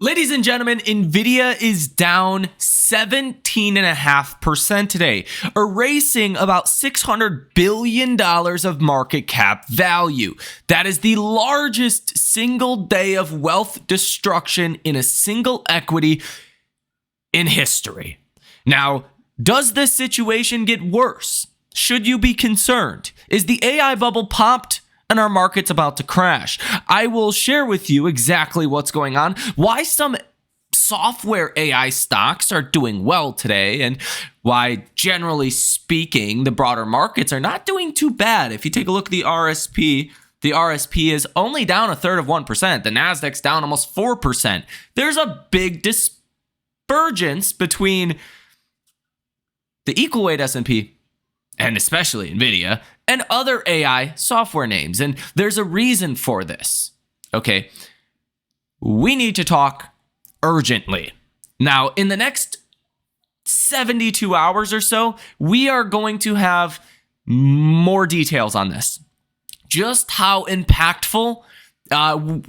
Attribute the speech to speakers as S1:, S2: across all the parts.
S1: Ladies and gentlemen, Nvidia is down 17.5% today, erasing about $600 billion of market cap value. That is the largest single day of wealth destruction in a single equity in history. Now, does this situation get worse? Should you be concerned? Is the AI bubble popped and our market's about to crash? I will share with you exactly what's going on, why some software AI stocks are doing well today, and why, generally speaking, the broader markets are not doing too bad. If you take a look at the RSP is only down 1/3%. The Nasdaq's down almost 4%. There's a big divergence between the equal weight S&P and especially Nvidia and other AI software names. And there's a reason for this. Okay. We need to talk urgently. Now, in the next 72 hours or so, we are going to have more details on this. Just how impactful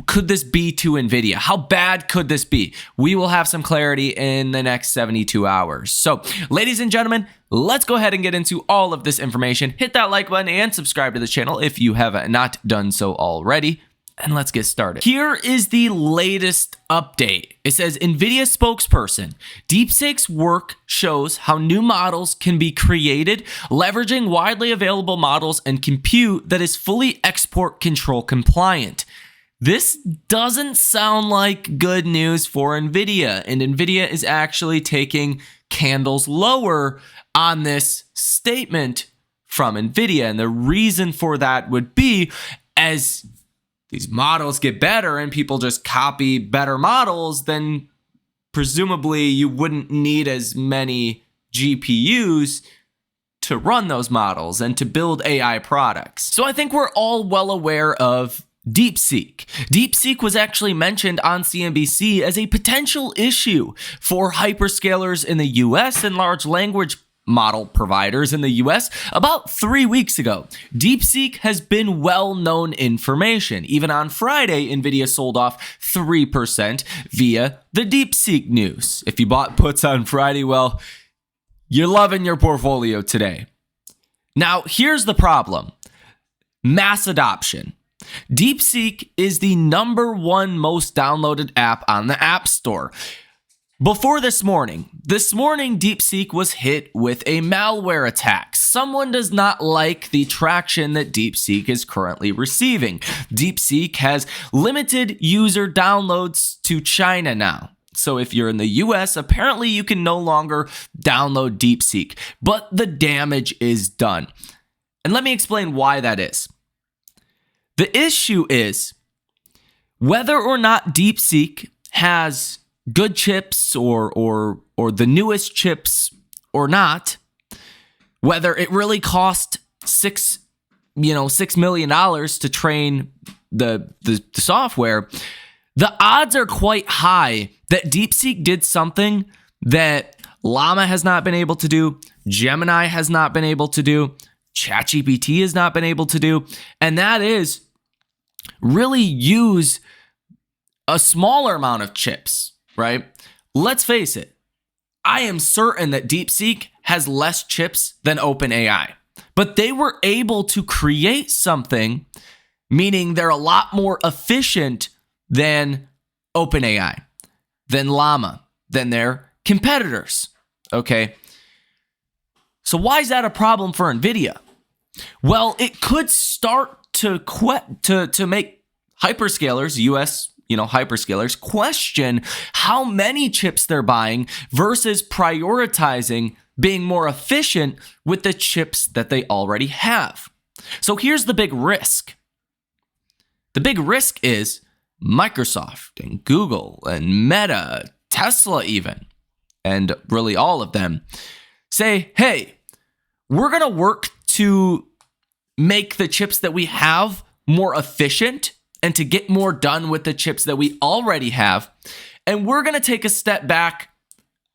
S1: could this be to Nvidia? How bad could this be? We will have some clarity in the next 72 hours. So, ladies and gentlemen, let's go ahead and get into all of this information. Hit that like button and subscribe to the channel if you have not done so already. And let's get started. Here is the latest update. It says, Nvidia spokesperson, DeepSeek's work shows how new models can be created, leveraging widely available models and compute that is fully export control compliant. This doesn't sound like good news for Nvidia, and Nvidia is actually taking candles lower on this statement from Nvidia. And the reason for that would be, as these models get better and people just copy better models, then presumably you wouldn't need as many GPUs to run those models and to build AI products. So I think we're all well aware of DeepSeek. DeepSeek was actually mentioned on CNBC as a potential issue for hyperscalers in the US and large language model providers in the US about 3 weeks ago. DeepSeek has been well-known information. Even on Friday, Nvidia sold off 3% via the DeepSeek news. If you bought puts on Friday, well, you're loving your portfolio today. Now, here's the problem. Mass adoption. DeepSeek is the #1 most downloaded app on the App Store. Before this morning, DeepSeek was hit with a malware attack. Someone does not like the traction that DeepSeek is currently receiving. DeepSeek has limited user downloads to China now. So if you're in the US, apparently you can no longer download DeepSeek, but the damage is done. And let me explain why that is. The issue is whether or not DeepSeek has good chips or the newest chips or not, whether it really cost $6 million to train the software, the odds are quite high that DeepSeek did something that Llama has not been able to do, Gemini has not been able to do, ChatGPT has not been able to do, and that is really use a smaller amount of chips, right? Let's face it. I am certain that DeepSeek has less chips than OpenAI, but they were able to create something, meaning they're a lot more efficient than OpenAI, than Llama, than their competitors, okay? So why is that a problem for Nvidia? Well, it could start to make hyperscalers, US, hyperscalers, question how many chips they're buying versus prioritizing being more efficient with the chips that they already have. So here's the big risk. The big risk is Microsoft and Google and Meta, Tesla even, and really all of them say, hey, we're going to work to make the chips that we have more efficient and to get more done with the chips that we already have. And we're going to take a step back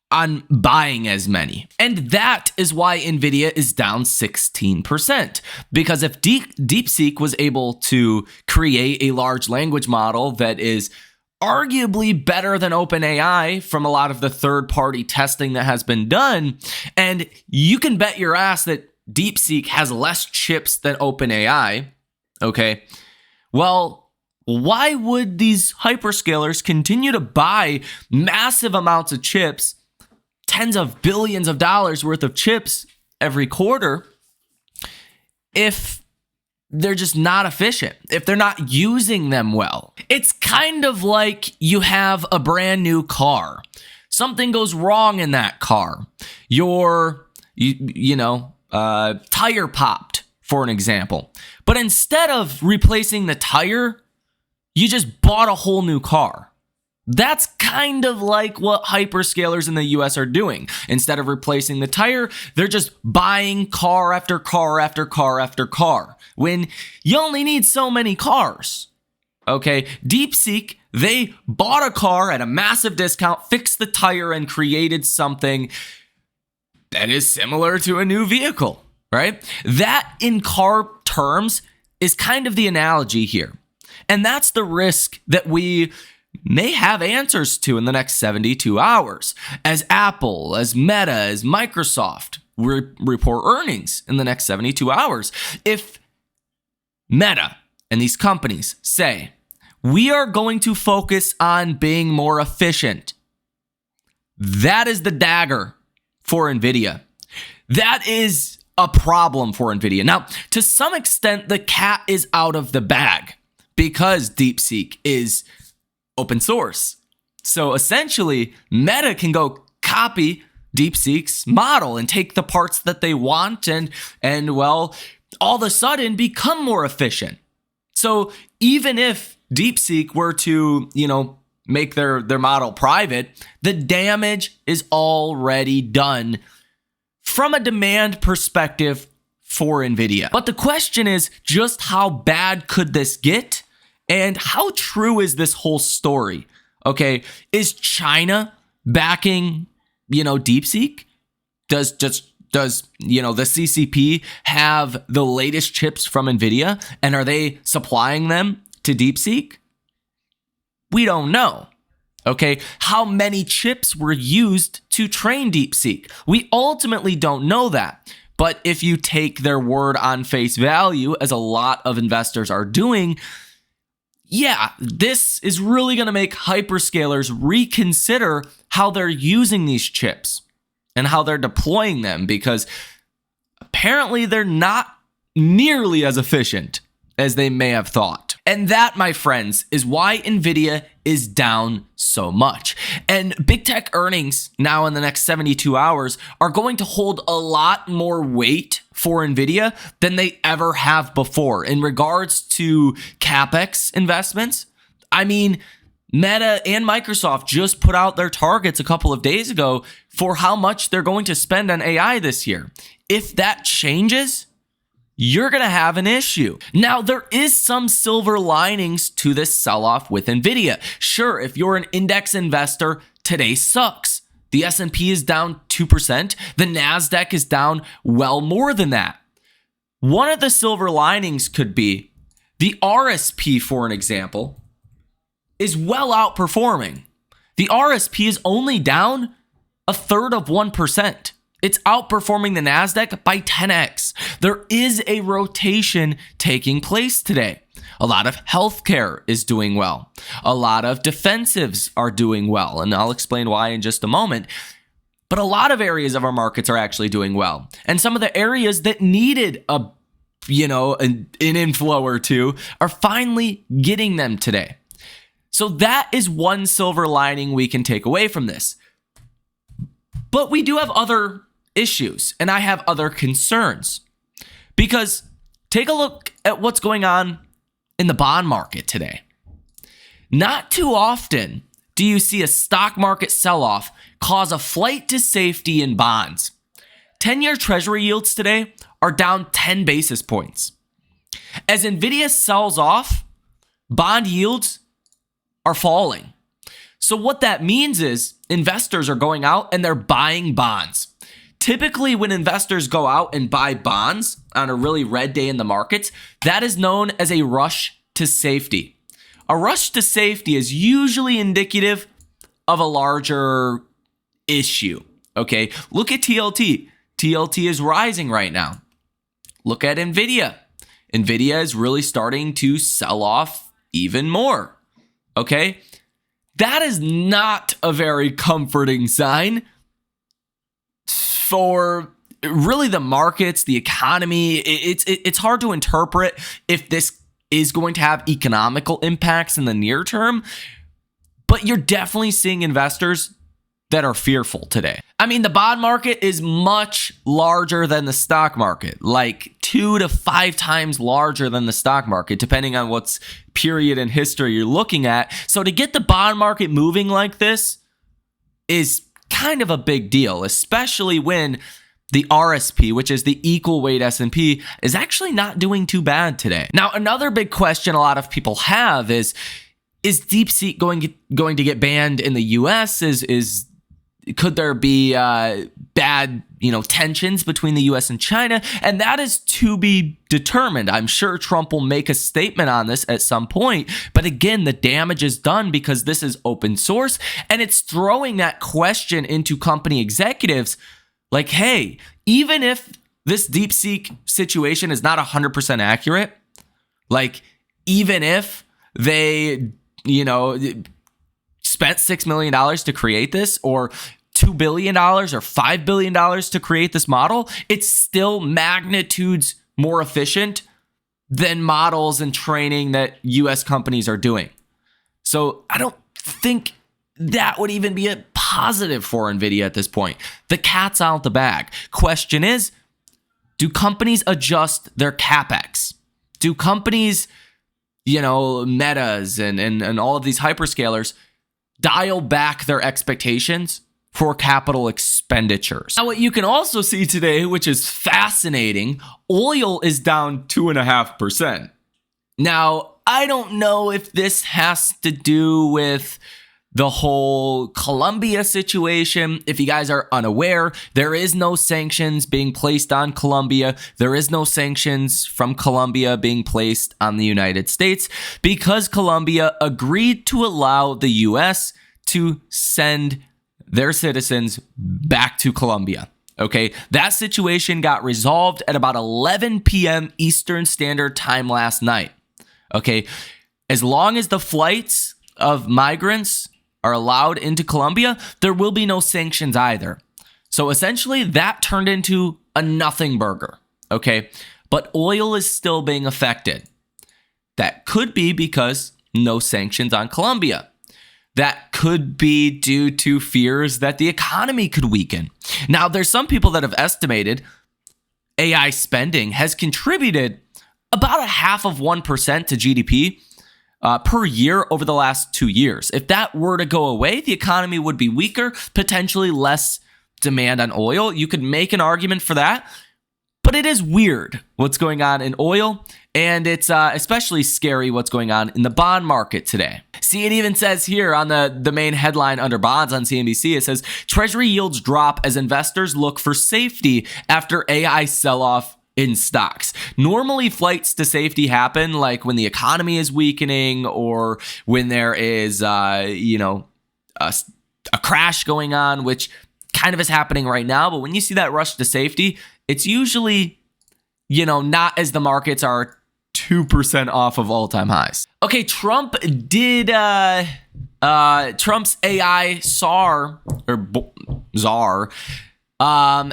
S1: on buying as many. And that is why Nvidia is down 16%. Because if DeepSeek was able to create a large language model that is arguably better than OpenAI from a lot of the third-party testing that has been done. And you can bet your ass that DeepSeek has less chips than OpenAI. Okay. Well, why would these hyperscalers continue to buy massive amounts of chips, tens of billions of dollars worth of chips every quarter, if they're just not efficient, if they're not using them well? It's kind of like you have a brand new car. Something goes wrong in that car. Your tire popped, for an example. But instead of replacing the tire, you just bought a whole new car. That's kind of like what hyperscalers in the US are doing. Instead of replacing the tire, they're just buying car after car after car after car, when you only need so many cars. Okay, DeepSeek, they bought a car at a massive discount, fixed the tire, and created something that is similar to a new vehicle, right? That, in car terms, is kind of the analogy here. And that's the risk that we may have answers to in the next 72 hours, as Apple, as Meta, as Microsoft report earnings in the next 72 hours. If Meta and these companies say, we are going to focus on being more efficient, that is the dagger for Nvidia. That is a problem for Nvidia. Now, to some extent, the cat is out of the bag because DeepSeek is open source. So essentially, Meta can go copy DeepSeek's model and take the parts that they want and well, all of a sudden become more efficient. So even if DeepSeek were to, make their model private, the damage is already done from a demand perspective for Nvidia. But the question is, just how bad could this get? And how true is this whole story? Okay, is China backing, DeepSeek? Does the CCP have the latest chips from Nvidia, and are they supplying them to DeepSeek? We don't know. Okay, how many chips were used to train DeepSeek? We ultimately don't know that. But if you take their word on face value, as a lot of investors are doing, yeah, this is really going to make hyperscalers reconsider how they're using these chips and how they're deploying them, because apparently they're not nearly as efficient as they may have thought. And that, my friends, is why Nvidia is down so much. And big tech earnings now in the next 72 hours are going to hold a lot more weight for Nvidia than they ever have before in regards to CapEx investments. I mean, Meta and Microsoft just put out their targets a couple of days ago for how much they're going to spend on AI this year. If that changes, you're going to have an issue. Now, there is some silver linings to this sell-off with Nvidia. Sure, if you're an index investor, today sucks. The S&P is down 2%. The NASDAQ is down well more than that. One of the silver linings could be the RSP, for an example, is well outperforming. The RSP is only down a third of 1%. It's outperforming the NASDAQ by 10x. There is a rotation taking place today. A lot of healthcare is doing well. A lot of defensives are doing well, and I'll explain why in just a moment. But a lot of areas of our markets are actually doing well. And some of the areas that needed an inflow or two are finally getting them today. So that is one silver lining we can take away from this. But we do have other issues, and I have other concerns, because take a look at what's going on in the bond market today. Not too often do you see a stock market sell-off cause a flight to safety in bonds. 10-year treasury yields today are down 10 basis points. As Nvidia sells off, bond yields are falling. So what that means is investors are going out and they're buying bonds. Typically, when investors go out and buy bonds on a really red day in the markets, that is known as a rush to safety. a rush to safety is usually indicative of a larger issue. Okay, look at TLT. TLT is rising right now. Look at Nvidia. Nvidia is really starting to sell off even more. Okay, that is not a very comforting sign for really the markets, the economy. It's hard to interpret if this is going to have economical impacts in the near term, but you're definitely seeing investors that are fearful today. I mean, the bond market is much larger than the stock market, like 2 to 5 times larger than the stock market, depending on what's period in history you're looking at. So to get the bond market moving like this is kind of a big deal, especially when the RSP, which is the equal weight S&P, is actually not doing too bad today. Now, another big question a lot of people have is DeepSeek going to get banned in the US? Could there be bad, tensions between the US and China? And that is to be determined. I'm sure Trump will make a statement on this at some point. But again, the damage is done because this is open source, and it's throwing that question into company executives like, hey, even if this DeepSeek situation is not 100% accurate, like even if they, spent $6 million to create this, or $2 billion or $5 billion to create this model, it's still magnitudes more efficient than models and training that US companies are doing. So I don't think that would even be a positive for Nvidia at this point. The cat's out the bag. Question is, do companies adjust their CapEx? Do companies, Metas and all of these hyperscalers dial back their expectations for capital expenditures? Now, what you can also see today, which is fascinating, oil is down 2.5%. Now, I don't know if this has to do with the whole Colombia situation. If you guys are unaware, there is no sanctions being placed on Colombia. There is no sanctions from Colombia being placed on the United States because Colombia agreed to allow the US to send their citizens back to Colombia. Okay, that situation got resolved at about 11 p.m. Eastern Standard Time last night. Okay, as long as the flights of migrants are allowed into Colombia, there will be no sanctions either. So essentially, that turned into a nothing burger. Okay, but oil is still being affected. That could be because no sanctions on Colombia. That could be due to fears that the economy could weaken. Now, there's some people that have estimated AI spending has contributed about 0.5% to GDP per year over the last 2 years. If that were to go away, the economy would be weaker, potentially less demand on oil. You could make an argument for that, but it is weird what's going on in oil, and it's especially scary what's going on in the bond market today. See, it even says here on the main headline under bonds on CNBC, it says, Treasury yields drop as investors look for safety after AI sell-off in stocks. Normally, flights to safety happen like when the economy is weakening or when there is, a crash going on, which kind of is happening right now. But when you see that rush to safety, it's usually, not as the markets are 2% off of all-time highs. Okay, Trump's AI czar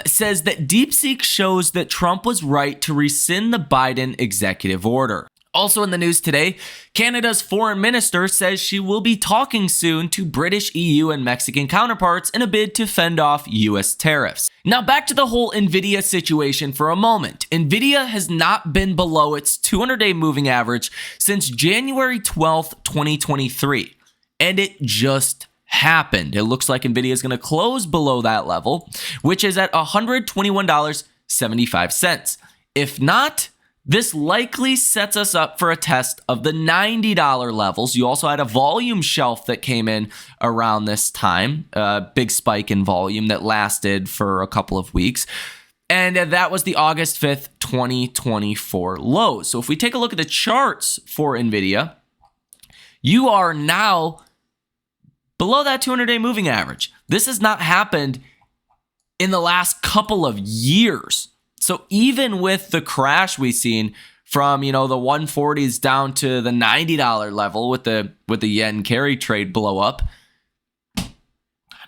S1: says that DeepSeek shows that Trump was right to rescind the Biden executive order. Also in the news today, Canada's foreign minister says she will be talking soon to British, EU, and Mexican counterparts in a bid to fend off US tariffs. Now back to the whole Nvidia situation for a moment. Nvidia has not been below its 200-day moving average since January 12th, 2023, and it just happened. It looks like Nvidia is going to close below that level, which is at $121.75. If not, this likely sets us up for a test of the $90 levels. You also had a volume shelf that came in around this time, a big spike in volume that lasted for a couple of weeks. And that was the August 5th, 2024 low. So if we take a look at the charts for Nvidia, you are now below that 200-day moving average. This has not happened in the last couple of years. So even with the crash we've seen from, the 140s down to the $90 level with the yen carry trade blow up,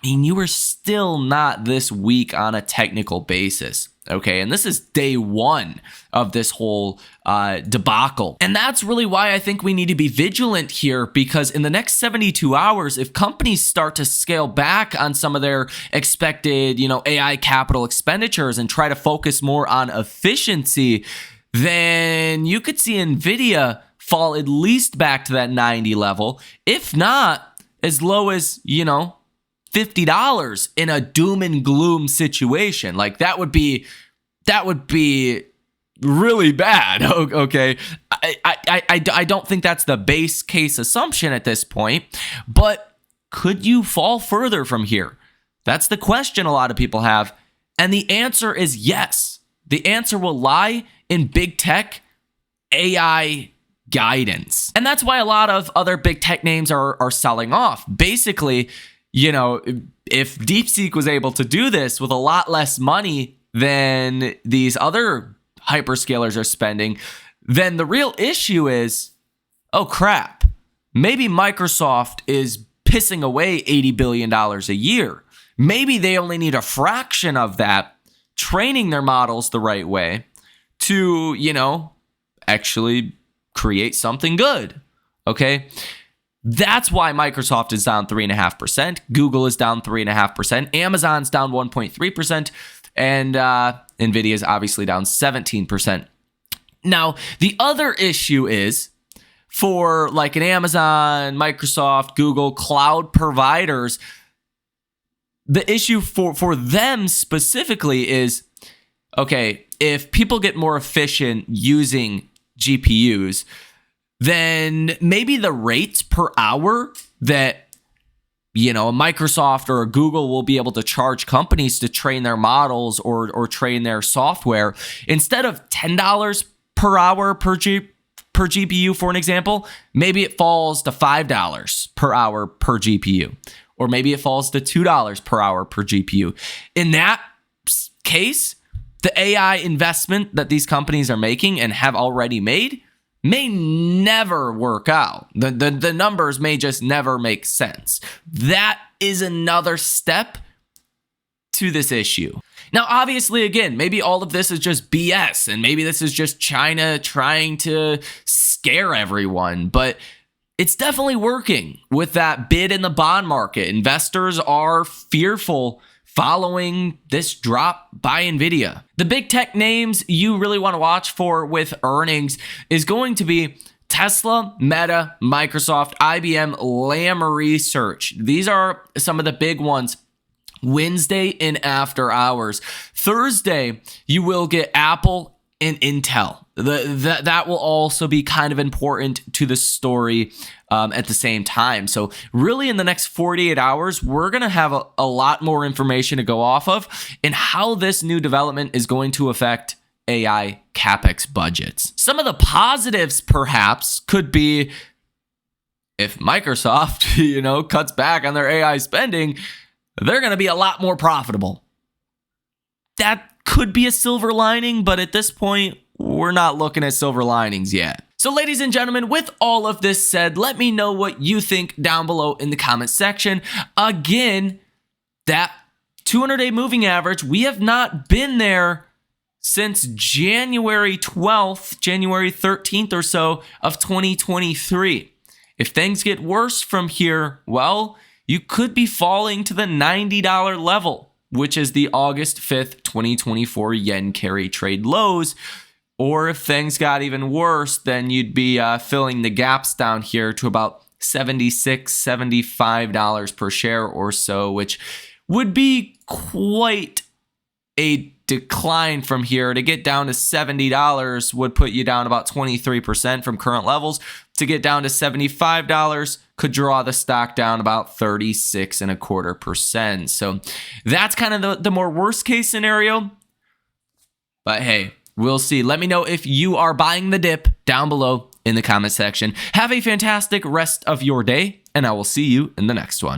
S1: you were still not this weak on a technical basis. Okay, and this is day one of this whole debacle. And that's really why I think we need to be vigilant here, because in the next 72 hours, if companies start to scale back on some of their expected, AI capital expenditures and try to focus more on efficiency, then you could see Nvidia fall at least back to that 90 level, if not as low as, $50 in a doom and gloom situation. Like that would be really bad. Okay. I don't think that's the base case assumption at this point, but could you fall further from here? That's the question a lot of people have. And the answer is yes. The answer will lie in big tech AI guidance. And that's why a lot of other big tech names are selling off. Basically, if DeepSeek was able to do this with a lot less money than these other hyperscalers are spending, then the real issue is, oh crap, maybe Microsoft is pissing away $80 billion a year. Maybe they only need a fraction of that, training their models the right way to, actually create something good. Okay. That's why Microsoft is down 3.5%. Google is down 3.5%. Amazon's down 1.3%. And Nvidia is obviously down 17%. Now, the other issue is for like an Amazon, Microsoft, Google, cloud providers, the issue for them specifically is, okay, if people get more efficient using GPUs, then maybe the rates per hour that, a Microsoft or a Google will be able to charge companies to train their models or train their software, instead of $10 per hour per GPU, for an example, maybe it falls to $5 per hour per GPU, or maybe it falls to $2 per hour per GPU. In that case, the AI investment that these companies are making and have already made may never work out. The numbers may just never make sense. That is another step to this issue. Now, obviously, again, maybe all of this is just BS, and maybe this is just China trying to scare everyone, but it's definitely working with that bid in the bond market. Investors are fearful following this drop by Nvidia. The big tech names you really want to watch for with earnings is going to be Tesla, Meta, Microsoft, IBM, Lam Research. These are some of the big ones. Wednesday in after hours. Thursday, you will get Apple and Intel. That will also be kind of important to the story at the same time. So really in the next 48 hours, we're going to have a lot more information to go off of and how this new development is going to affect AI CapEx budgets. Some of the positives perhaps could be if Microsoft, cuts back on their AI spending, they're going to be a lot more profitable. That could be a silver lining, but at this point, we're not looking at silver linings yet. So ladies and gentlemen, with all of this said, let me know what you think down below in the comment section. Again, that 200-day moving average, we have not been there since January 12th, January 13th or so of 2023. If things get worse from here, well, you could be falling to the $90 level, which is the August 5th, 2024 yen carry trade lows. Or if things got even worse, then you'd be filling the gaps down here to about $76, $75 per share or so, which would be quite a decline from here. To get down to $70 would put you down about 23% from current levels. To get down to $75 could draw the stock down about 36.25%. So that's kind of the more worst case scenario. But hey, we'll see. Let me know if you are buying the dip down below in the comment section. Have a fantastic rest of your day, and I will see you in the next one.